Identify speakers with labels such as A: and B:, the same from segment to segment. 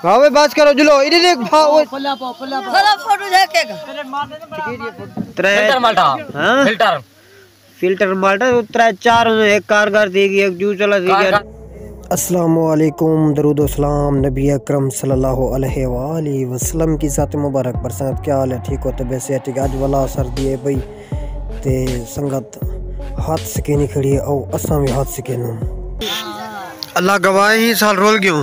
A: भावे बात करो जुलो इधर देख भाव
B: फोटो देखेगा
A: फिल्टर माल्टा हां फिल्टर माल्टा उतरा चार एक कारगर देगी एक जू चला देगी। अस्सलामु अलैकुम दरूद व सलाम नबी अकरम सल्लल्लाहु अलैहि वसल्लम की ज़ात मुबारक बरसात क्या हाल है ठीक हो तबीयत से ठीक आज वाला सर्दी है भाई ते संगत हाथ सकेनी खड़ी है और असा भी हाथ सकेनो अल्लाह गवाह ही साल रोल गयो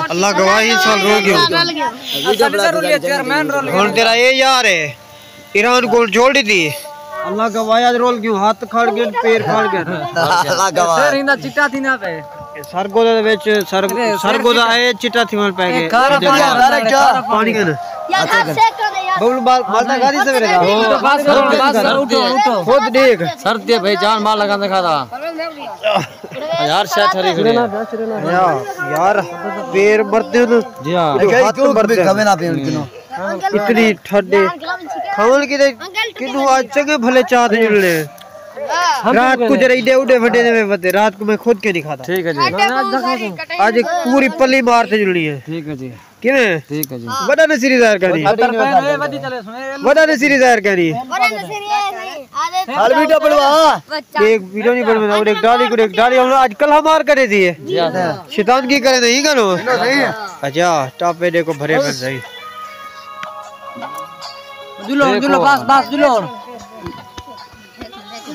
A: अल्लाह गवाह ही साल रोल गयो हुन तेरा ये यार है ईरान को जोड़ दी अल्लाह गवाह आज रोल गयो हाथ खड़ गए पैर खड़ गए अल्लाह गवाह सर इंदा चिट्टा थी ना पे सरगोदा दे विच सरगोदा ए चिट्टा थी मन पे गए पानी कन बबलू मालटा गाड़ी से मेरे बस उठो खुद देख सर्दी भाई जान मार लगा देखा था यार सेट हरी खड़े यार पैर मरते न जी हां हाथ मरते खवे ना पे उनकिनो इतनी ठंडे खावन की किनु आज जगह भले चाहते जुड़ले रात को जरा इडे उडे फटे में बते रात को मैं खुद के नहीं खाता ठीक है जी आज एक पूरी पल्ली मारते जुड़नी है ठीक है जी किने ठीक है जी बड़ा नसीरी जाहिर करी बड़ा नसीरी जाहिर करी हाल वीडियो बनवा एक वीडियो नहीं बनवा और एक डाली हम आजकल हमार करे थी शैतान की करे नहीं करो अच्छा टॉप पे देखो भरे कर सही जुलो बस जुलो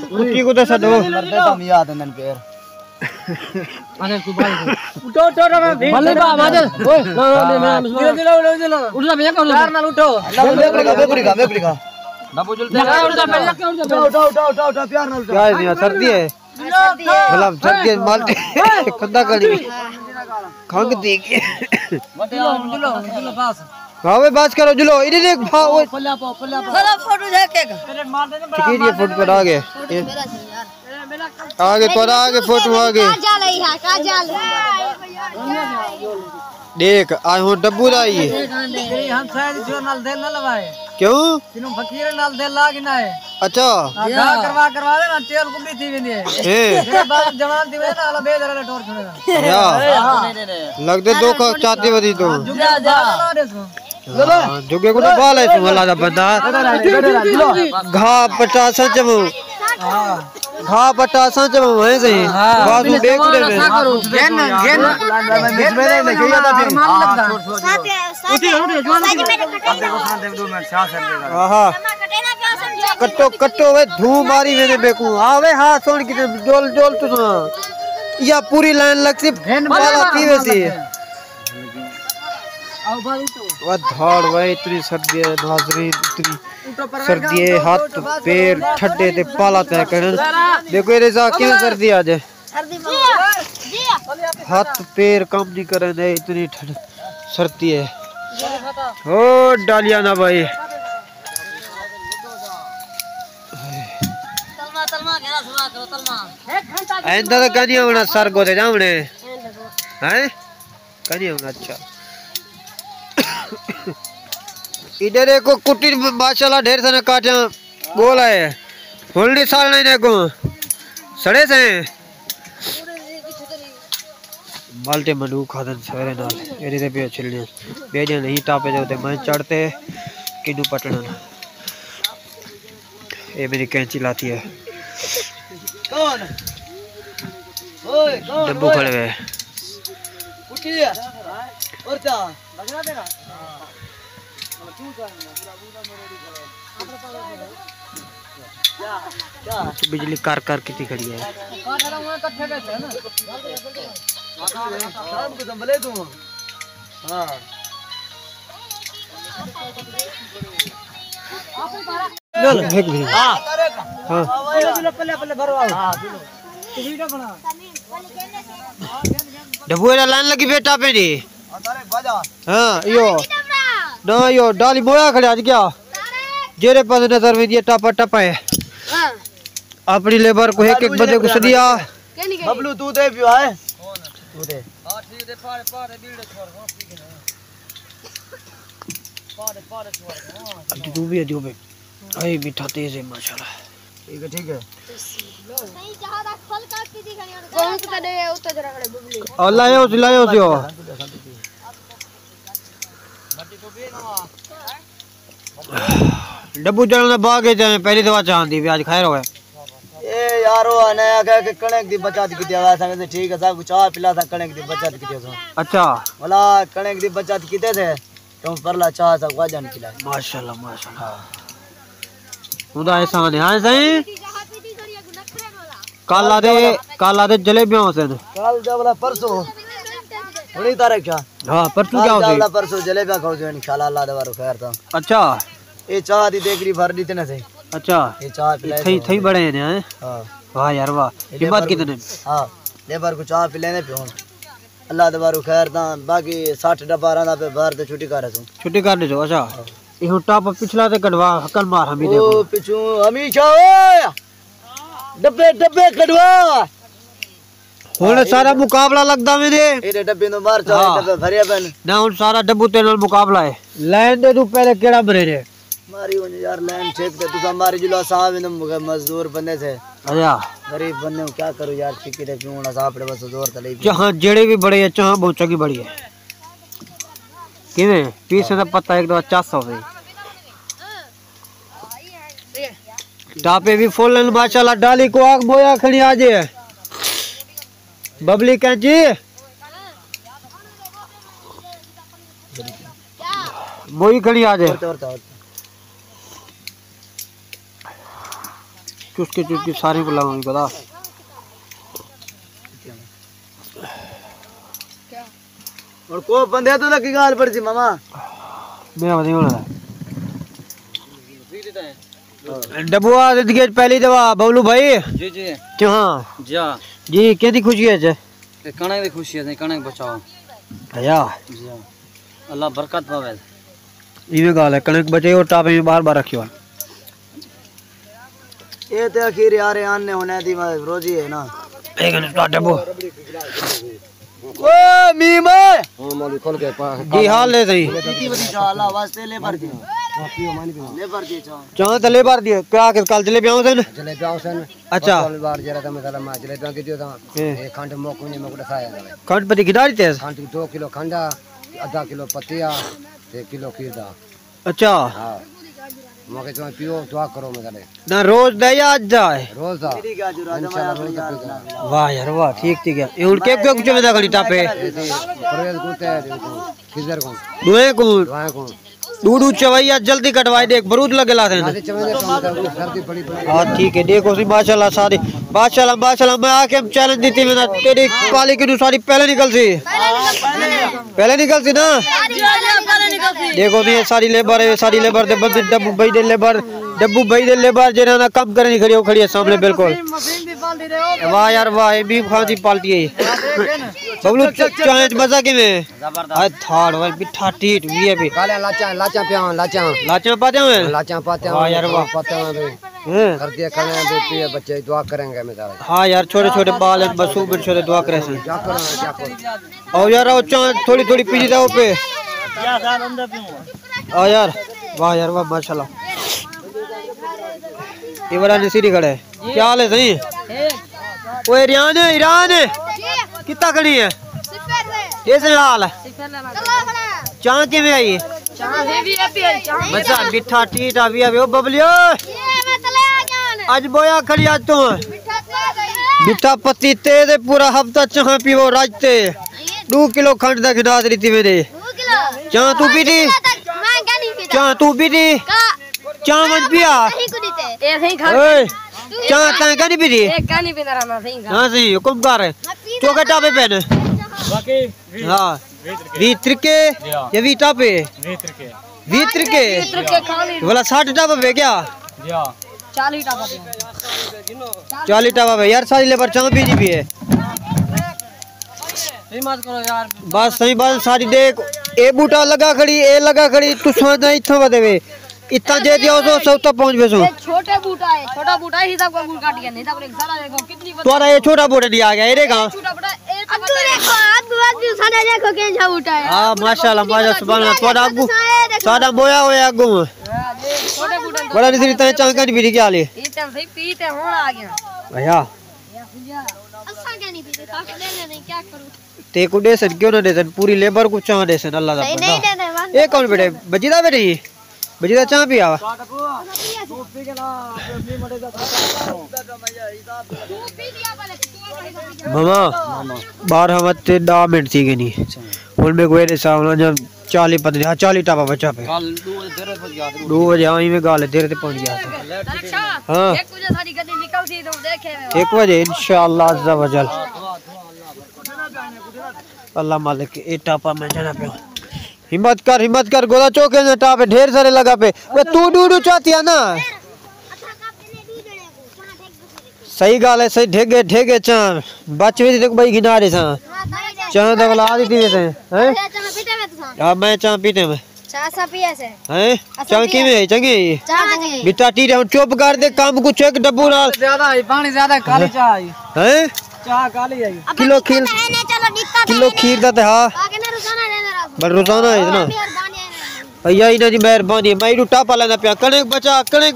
A: कुत्ती को तो सदो मरते तो याद है नन पैर अरे तू भाई उठो भले बा माजल ओए दिलो उठ जा भैया कौन यार ना उठो बेपरी का ना बोल उठ प्यार ना उठो क्या है सर्दी है मतलब सर्दी माल्टे खंदा कड़ी खंग देगी जुलो बस भावे बात करो जुलो इधर देख भाव फोटो देखेगा ठीक है फोटो पर आगे थोड़ा आगे फोटो आगे देख आज हो डब्बू लाई हम शायद जो नाल देल ना लगाए क्यों तीनों फकीर नाल देल लाग ना है अच्छा करवा दे ना तेल को भी थी वेंदी है मेरे बाप जवान थी ना अला बेदर ले टोर छोड़ेगा लगदे दो का चाहती वदी तो जुगे को बाल है तुम्हारा दा बंदा घा पटासा जमो घा पटासा जमो है सही बात देख ले गेन में नहीं किया था उठी हां कट्टो वे धूम मारी मैंने बेकू आवे हां सुन की जोल तू या पूरी लाइन लग सी वाला थी वैसी वो धाड़ वही इतनी सर्दी है नाज़रीन इतनी सर्दी है हाथ पैर ठंडे ते पाला तय करन देखो ये रजा क्यों सर्दी आज है हाथ पैर काम नहीं कर रहे इतनी सर्दी है ओ डालिया ना भाई ऐंदा तो कहीं होना सर गोदे जावने हैं कहीं होना अच्छा इधर एको कुटी माशाल्लाह ढेर सारे काटिया गोल है होल्डी साल नहीं को सड़े से माल्टे मनु खादन सवेरे नाल एडी ते पे छिलने बेडिया नहीं टापे जाते मैं चढ़ते किनु पटना ये मेरी कैंची लाती है कौन ओए कौन डब्बू खड़े हुए कुटी और क्या लगना तेरा बिजली कार कितनी खड़ी है डब्बू लाइन लगी बेटा पे जी हाँ यो ना यो डाली मोया खड़े आज क्या जेरे पास नजर में दिया टपा है अपनी लेबर को एक बंदे को दिया बबलू तू दे पियो है तू दे हां ठीक दे पारे बीड़े छोड़ पारे छोड़ अब तू भी है जो बे भाई मीठा तेज है माशाल्लाह ठीक है सही जहां फल काट के दिखानी कौन सा दे उतर जरा खड़े बबलू और लायो जो डब्बू चलने बागे जाए पहली दफा चाहती भी आज खैर हो
C: ए यारो आने आके के कणक दी बचत की दिया संग ठीक है सब चाय पिला था कणक दी बचत की दिया।
A: अच्छा
C: वाला कणक दी बचत कीते थे तुम परला चाय सब वाजन पिला।
A: माशाल्लाह माशाल्लाह खुदा एहसान है। हां सही काला दे जलेबियां से
C: कल जबला परसों थोड़ी तारीख क्या?
A: हां परसों क्या होती
C: है? परसों जलेबियां खाओ जो इंशाल्लाह अल्लाह दे खैर था।
A: अच्छा
C: ये चाय दी देगरी भर दी थे ना सही।
A: अच्छा
C: ये चाय पिलाई
A: थई बड़े हैं। हां वाह यार वाह हिम्मत कितने।
C: हां लेबर को चाय पिलाने पे हो अल्लाह दे खैर था। बाकी 60 डब्बा रहा पे भर ते छुट्टी कर दो छुट्टी कर दो। अच्छा ये टॉप पिछला ते कटवा हकल मार हम दे ओ पिछु हमेशा ओए डब्बे डब्बे कटवा हुन सारा मुकाबला लगदा मेरे ए डब्बे नो मार चाय डब्बे भरिया बन ना हुन सारा डब्बू ते नाल मुकाबला है। लाइन दे तू पहले केड़ा भरे रे मारी हो यार लाइन छेद के तू हमारी जिला साहब इन मजदूर बंदे से। अच्छा गरीब बंदे हो क्या करूं यार ठीक है क्यों ना साहब बस जोर तले जहां जेड़े भी बड़े चाह बहुत की बड़ी है किने पीछे दा पता एक दो 400 से टापे भी फुल माशाल्लाह डाली को आग बोया खड़ी आज बबली कैंची मोई खड़ी आज चुस्के सारे को लगाऊंगी पता और को बंदे तो लगी गाल पड़ जी मामा मेरा बताइए ना डबुआ जिंदगी पहली दवा बबलू भाई जी जी हां जी जी केदी खुशी है जे कणक दी खुशी है कणक बचाओ भैया जी अल्लाह बरकत पावे इवे गाल है कणक बचे और टापे में बार-बार रखियो ये ते आखिर यार आने होने दी रोजी है ना एक मिनट डबो ओ मीम हां मौली खोल के जी हाल ले सही कितनी बड़ी इंशाल्लाह वास्ते ले भर दी ले भर दी चाह तले भर दिए क्या के कल जलेबी आउसन जलेबी आउसन। अच्छा कल बार जरा त मतलब मा जलेबी के दियो त ए खंड मोको ने मको दसाया खंड पति किदारी तेज खंड 2 किलो खंडा आधा किलो पतिया 1 किलो खीरदा। अच्छा हां मके तो पियो दुआ करो मतलब ना रोज दे आज जाए रोज दा इंशाल्लाह। वाह यार वाह ठीक ठीक है ये उनके क्यों कुछ में दा खड़ी टापे परवेज गुते किधर को दुए को दूधू चवैया जल्दी कटवाई देख बरूद लगेला थे हां ठीक है देखो सी माशाल्लाह सारी माशाल्लाह माशाल्लाह मैं आके चैलेंज देती मैं तेरी पाली की सारी पहले निकल सी ना देखो सी सारी लेबर दे बंदे डब्बू भाई दे लेबर जेना ना काम करनी खड़ी है सामने बिल्कुल। वाह यार वाह भी खाती पाल्टी है बबलू चाहे मजा के में जबरदस्त थाड़ वाल मिठा टीट भी है काले लाचा पाते हैं वाह यार वाह पाते हैं कर दिया खाने पे बच्चे दुआ करेंगे मेरा। हां यार छोटे छोटे बाल हैं बसू बिन छोटे दुआ करे से क्या करो और यार थोड़ी थोड़ी पीली दाओ पे क्या साल अंदर पियो आ यार वाह माशाल्लाह ये बड़ा नसीरी खड़ा है क्या हाल है सही ओए ईरान कितना खड़ी है कैसे हाल है चाह के में आई बच्चा मिठा टीटा भी है बबलियो आज बोया खड़ी आज तू मिठा पत्ती ते पूरा हफ्ता चाह पीवो राजते 2 किलो खंड दा खिला दी थी मेरे चाह तू पीती चाह मत पिया चाह ता का नहीं पीती हां सही हुक्म कर तो का टापे पेन बाकी हां वीत्र के ये वी टापे वीत्र के वाला 60 टापे पे क्या 40 टापा पे यार सारी लेबर चाह पीजी भी है मत करो यार बस सही बात सारी देख ए बूटा लगा खड़ी तू सोचना इथों बदेवे इतना दे दियो तो सब तो पहुंच बेसो छोटा बूटा ही तक को काट गया नहीं तक सारा देखो कितनी तोरा ये छोटा बूटा दिया आ गया रे कहां छोटा बूटा अब तू देखो आदमी सारा देखो के जा बूटा है हां माशाल्लाह सुभान अल्लाह तोरा आगू सारा बोया होया आगू छोटा बूटा बड़ा नहीं तने चांका नहीं पी क्या ले ये तो सही पीते होना आ गया भैया अच्छा क्या नहीं पीते ताकत ले नहीं क्या करूं ते को दे सर क्यों ना दे सर पूरी लेबर को चाह दे सर अल्लाह दा नहीं
A: ये कौन बेटे बजीदा बेटे बजीदा चाह पिया मामा 12 मत 10 मिनट थी गई नहीं हुन में कोई रे सामने जब 40 पता नहीं 40 टापा बचा पे कल 2 बजे आई में गाल देर ते पहुंच गया हां 1 बजे सारी गड्डी निकल थी तुम देखे 1 बजे इंशाल्लाह अज़्ज़ा वजल अल्लाह मालिक ए टापा में जाना पे हिम्मत कर गोला चौके ने टापे ढेर सारे लगा पे तू डूडू चाहती है ना सही गाल है सही ढेगे ढेगे चा बचवे देखो भाई गिना रे सा चा तो वाला आदी थी वैसे हैं हां मैं चा पीते में चा सा पिए से हैं चा की में चंगी बिटा टी रे चुप कर दे काम कुछ एक डब्बू नाल ज्यादा है पानी ज्यादा काली चा आई हैं चा काली आई किलो खीर दा ते हां बड़ रोजाना है ना भैया इना जी मेहरबानी मैं इडू टापा लेना पिया कणक बचा कणक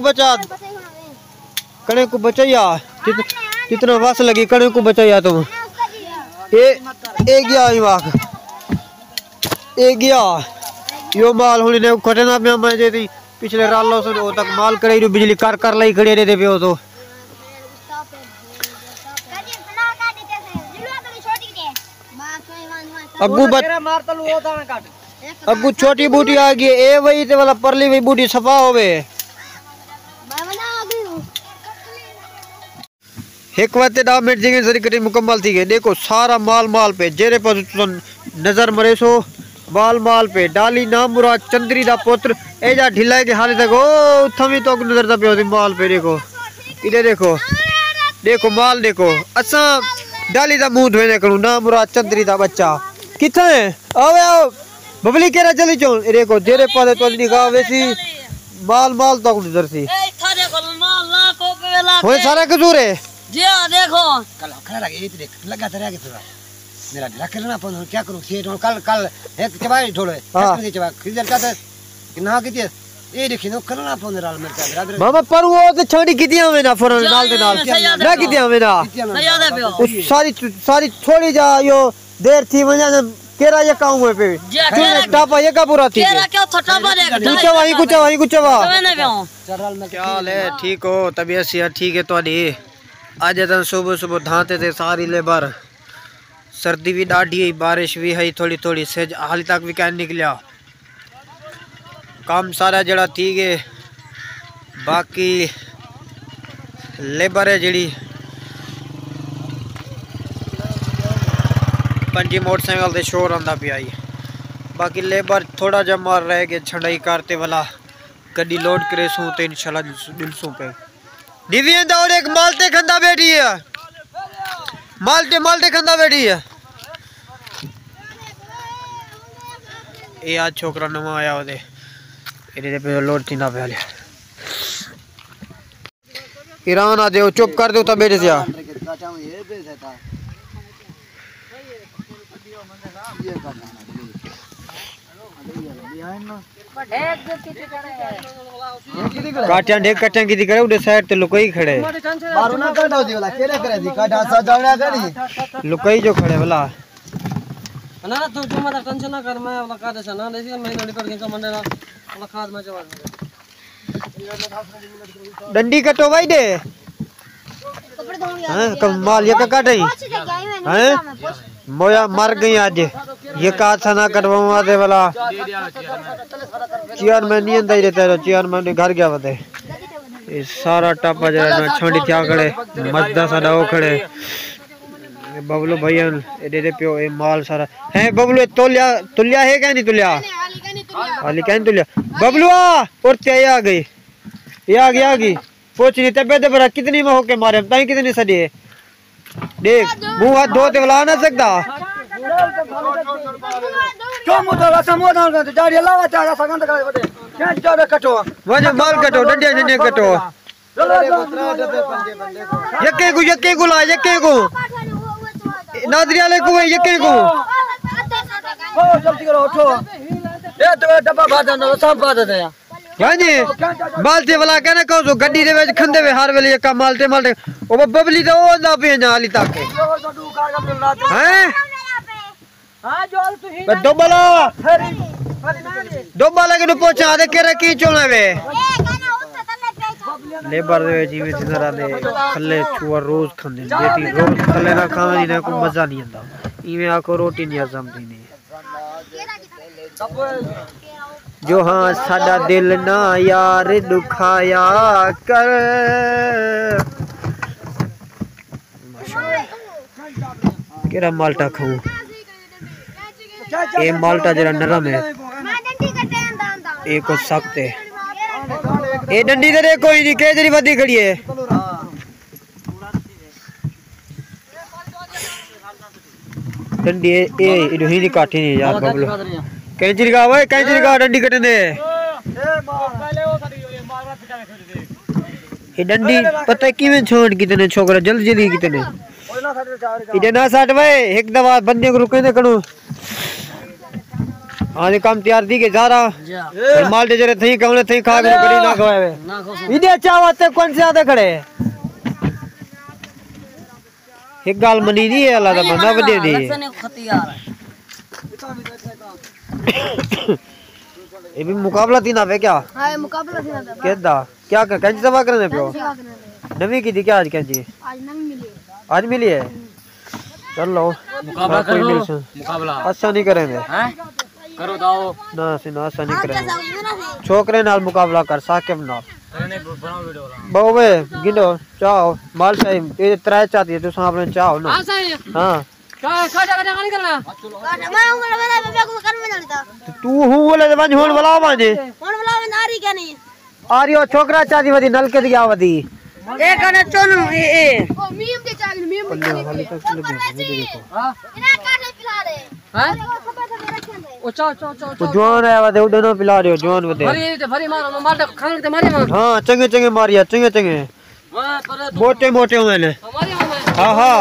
A: को बचाया जितना वस लगी कणक को बचाया तुम ए गया वाक ए गया यो माल हुनी ने खटना पे मैं जेती पिछले रालो से ओ तक माल करे बिजली कर लाई खड़े रे दे पियो तो अगू छोटी बूटी आ गई ए वही ते वाला परली वही बूटी सफा होवे एक वक्त 10 मिनट जी सरी कटिंग मुकम्मल थी गई देखो सारा माल पे जेरे पर नजर मरे सो माल पे डाली नाम मुराद चंद्री दा पुत्र ए जा ढिला के हाल तक ओ थमी तो नजर दा पे माल पे देखो इधर देखो माल देखो असा डाली दा मुंह धोने करू नाम मुराद चंद्री दा बच्चा किथे आवे आओ बबली केरा चली चल देखो जेरे पर तो निगाह वैसी माल तक नजर सी ए थारे को माल ना को बेला होए सारा कसूर है जी हां देखो कल खड़ा लगे ये देख लगा तेरा के थोड़ा मेरा रख लेना अपन क्या करूं ये कल एक चबाई ढोले एक चबा खिजर का कि ना की ये देखी नो करना अपन राल में मामा पर वो तो छाड़ी कितिया में ना फरन नाल दे नाल ना कितिया में ना सारी छोड़ी जा यो देर थी वजा केरा ये काऊ में पे टापा ये का पूरा थी केरा क्यों छोटा बने कुछ क्या हाल है ठीक हो तबीयत से ठीक है तोडी आज तन सुबह धाते थे सारी लेबर सर्दी भी डाढ़ी है बारिश भी है थोड़ी से हाल तक भी क्या निकलिया काम सारा जड़ा थी गए बाकी लेबर है जड़ी पंजी मोटरसाइकिल से शोर आंदा पिया बाकी लेबर थोड़ा जमा रह गए छड़ाई करते वाला गड्डी लोड करे सू तो इंशाल्लाह दिलसू पे दिव्यंदा और एक माल्टे खंदा बैठी है माल्टे खंदा बैठी है ये आज छोकरा नवा आया ओदे इधर पे लोड थी ना पहले ईरान आ दे चुप कर दो तब बैठ जा काटियां ढेक कटियां की दिख रहे उधर साइड ते लुकोई खड़े मारो ना काटा दी वाला केरे करे दी काटा सा जावड़ा करी लुकोई जो खड़े वाला ना तू मत टेंशन ना कर मैं वाला काटे सा ना देसी मैं नडी पर के कमांडर वाला खाद में चवा डंडी कटो भाई दे हां कमाल ये का काटे हैं मोया मर गई आज ये का था ना कटवावा दे वाला चेयर में नहीं अंदर रहता है चेयर में घर गया बते ये सारा टापा जरा ना छोड़ी क्या खड़े मजदा साडा ओ खड़े बबलू भैया ए दे पियो ए माल सारा है बबलू तुलिया है क्या नहीं तुलिया वाली क्या नहीं तुलिया बबलू और ते आ गई पूछ नहीं तबियत पर कितनी में होके मारे ताई कितनी सदी देख मुंह हाथ धोते वाला ना सकता क्यों मुंह समोदा का दाढ़ी लावा चारा सगंद का बटे क्या चारा कटो वने माल कटो डंडे कटो यके को ला यके को नादरी वाले को यके को ओ जल्दी करो उठो ये तो डब्बा बादा ना सब बादा दे हां जी मालते वाला कहना कहो जो गड्डी दे विच खंदे वे हर वेले का मालते ओ बबली तो ओ दा पे ना हाली तक हैं हां जोल तू ही डबला डोबा लगे नु पोचा दे के की चोला वे लेबर दे जीवे जिंदरा दे थल्ले चुआ रोज खांदे जेती रोज थल्ले ना खावे ना को मजा नहीं आंदा इवे आको रोटी नहीं हजम दी नहीं जो हाँ साडा दिल ना यार दुखाया कर केरा माल्टा खाऊं ये माल्टा जरा नरम है ये को सख्त है ये डंडी दे कोई नहीं के तेरी वदी खड़ी है डंडी ए ही नहीं काटी नहीं यार बबलू कैंची लगा ओए कैंची लगा डंडी कटने दे ये डंडी पता है किवें छोड़ कितने छोकरा जल्दी जल्दी कितने इधर ना साठ भाई एक दवा बंदे को रुके दे करो आज काम तैयार दी के सारा माल दे जरे थई कौन थई खा के कड़ी ना खवावे इधर चावते कौन से आते खड़े एक गाल मनी दी है अल्लाह दा बंदा बदे दी ये भी मुकाबला थी ना पे क्या हां मुकाबला थी ना केदा क्या कैंची सवा करने पे नवी की थी क्या आज कैंची आज मिली है चलो मुकाबला करो मुकाबला अच्छा नहीं करेंगे हैं करो दाओ ना सिना अच्छा नहीं करेंगे छोकरे नाल मुकाबला कर साकिब नाल बनाओ वीडियो बाबे गिनो चाओ माल साहब ये त्रै चाहती है तू सामने चाओ ना हां काटा नहीं करना मैं उंगल वाला बेबे को कर में डालता तू हूं बोले बंज होन वाला बाजे होन वाला नारी क्या नहीं आ रही हो छोकरा चाची वदी नल के दिया वदी ए कने चोन ए ओ मीम के चागी मीम के हां इना काटे पिला दे हां ओ चाओ जवान है वदे उडनो पिला रहे हो जवान वदे भरी मारो माल खान ते मारी हां चंगे चंगे मारिया चंगे मोटे मोटे हुए ने हां हां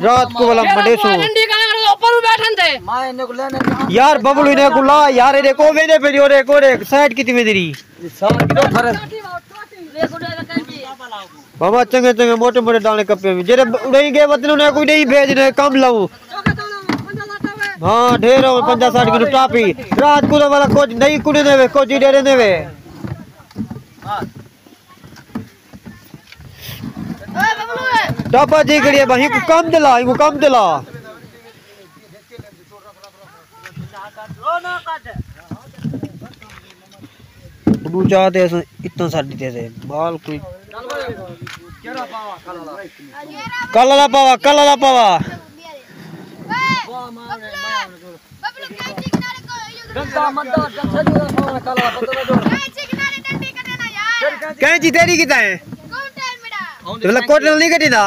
A: रात को वाला बड़े सो डंडी का ऊपर बैठन थे मैं इने को लेने यार बबलू इने को ला यार रे को वेने पे रे को रे साइड कितनी में तेरी समझ लो फरक बाबा चंगे चंगे मोटे मोटे डाले कपे में जेरे उड़ई गए वतन ने कोई नहीं भेजने कम लाऊं हां ढेर 50-60 किलो टापी रात को वाला कुछ नहीं कुड़े देवे कुछ डेरे देवे हां टापा जी करिए भाई को कम दिला तू चाहते इतना साड़ी दे दे बाल कोई कलला पावा कैंची तेरी किता है बोला कोट नहीं कटी ना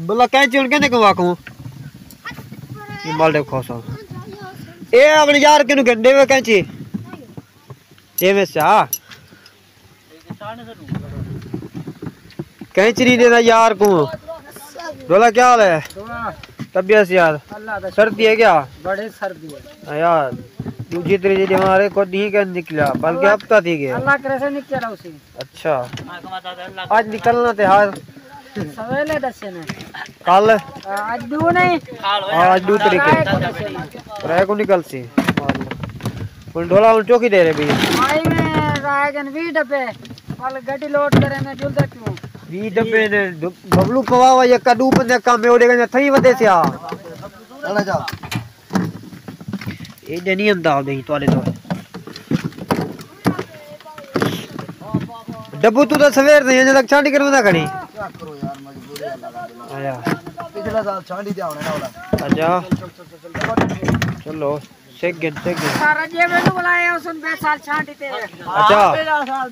A: बोला कैंची उनके ने कवा को ये माल दे खोसा ए अपने यार के नु गंडे में कैंची ये में सा कैंची नहीं देना यार को बोला क्या हाल है तबीयत यार सर्दी है क्या बड़े सर्दी है यार दूसरी तरीके हमारे को नहीं कर निकला बल्कि हफ्ता थी गया अल्लाह करे से निकला उसी अच्छा आज निकलना थे हाल सवेरे दसे ने कल आज दो नहीं आज दो तरीके राय को निकल सी बोल ढोला उन चौकी दे रहे भी आई में रायगन भी डब्बे कल गाड़ी लोड करे ने जुलदा क्यों भी डब्बे ने बबलू पवावा ये कदू बंदे काम में ओडे गने थई वदे से आ चला जा ये नहीं अंदा नहीं तोले तो डब्बू तू तो सवेर नहीं जब तक छांडी करवा खड़ी क्या करो यार मजबूरी आया पिछला साल छांडी जावने ना वाला अच्छा चलो सेकंड सारा जे में बुलाया उसन बे साल छांडी ते अच्छा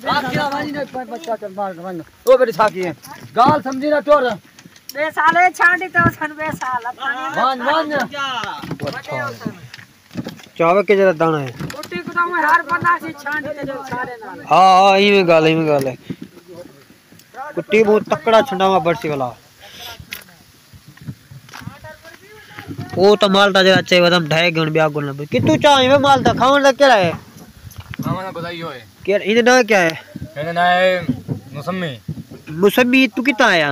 A: साल बाजी ने बच्चा चल मार ओ बेटी साकी है गाल समझी ना टोर बे साले छांडी ते उसन बे साल वन चावे के जरा दाना है रोटी को तो मैं हर बंदा से छांडी ते जो सारे ना हां ई में गाल है कुट्टी बहुत तकड़ा छंडावा बरसी वाला ओ तो मालटा जरा चाहिए वदम ढाई गुण ब्याह गुण कितु चाहे वे मालटा खावन लग केड़ा है मामा ने बताइयो है के इने ना क्या है इने ना है मौसमी तू कितना आया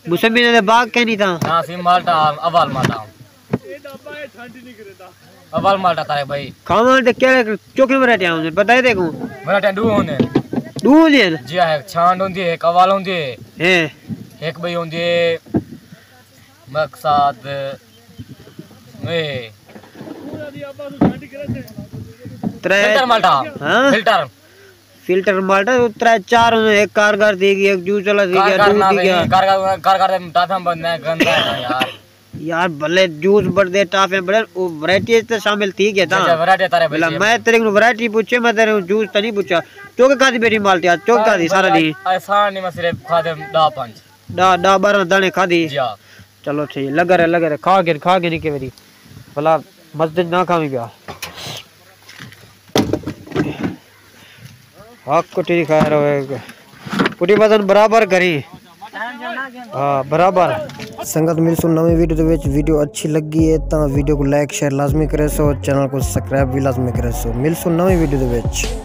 A: मौसमी ने बाग के नहीं था हां सी मालटा अवाल माता
C: अवल माल्टा तारे भाई
A: खावन ते केड़े चोके वैरायटी आउंदे बताई देखो
C: वैरायटी दो होने
A: दो होंदे
C: जी है छांड होंदी है एक अवल होंदी है
A: हैं
C: एक भाई होंदी है मकसद ए फिल्टर माल्टा
A: हां फिल्टर माल्टा उतरा चार एक कारगर देगी एक जूस वाला देगी दूध देगी
C: कारगर टाफे बनने गंदा है
A: यार भले जूस बड़े टाफे बड़े वो वैरायटी तो शामिल थी क्या था
C: वैरायटी तारे
A: भला मैं तेरे को वैरायटी पूछे मैं तेरे को जूस तो नहीं पूछा चोके कादी बेटी मालती आज चोके कादी सारा दी
C: आसान नहीं मैं सिर्फ खादे
A: 10-12 दाने खादी
C: जी
A: चलो ठीक लगा रहे खा के नहीं के मेरी भला मस्जिद ना खावी पिया हक कुटी खा रहे कुटी बदन बराबर करी हाँ बराबर संगत मिलसू नवी वीडियो अच्छी लगी है तो वीडियो को लाइक शेयर लाजमी करे सो चैनल को सब्सक्राइब भी लाजमी करे सो मिलसू नवी वीडियो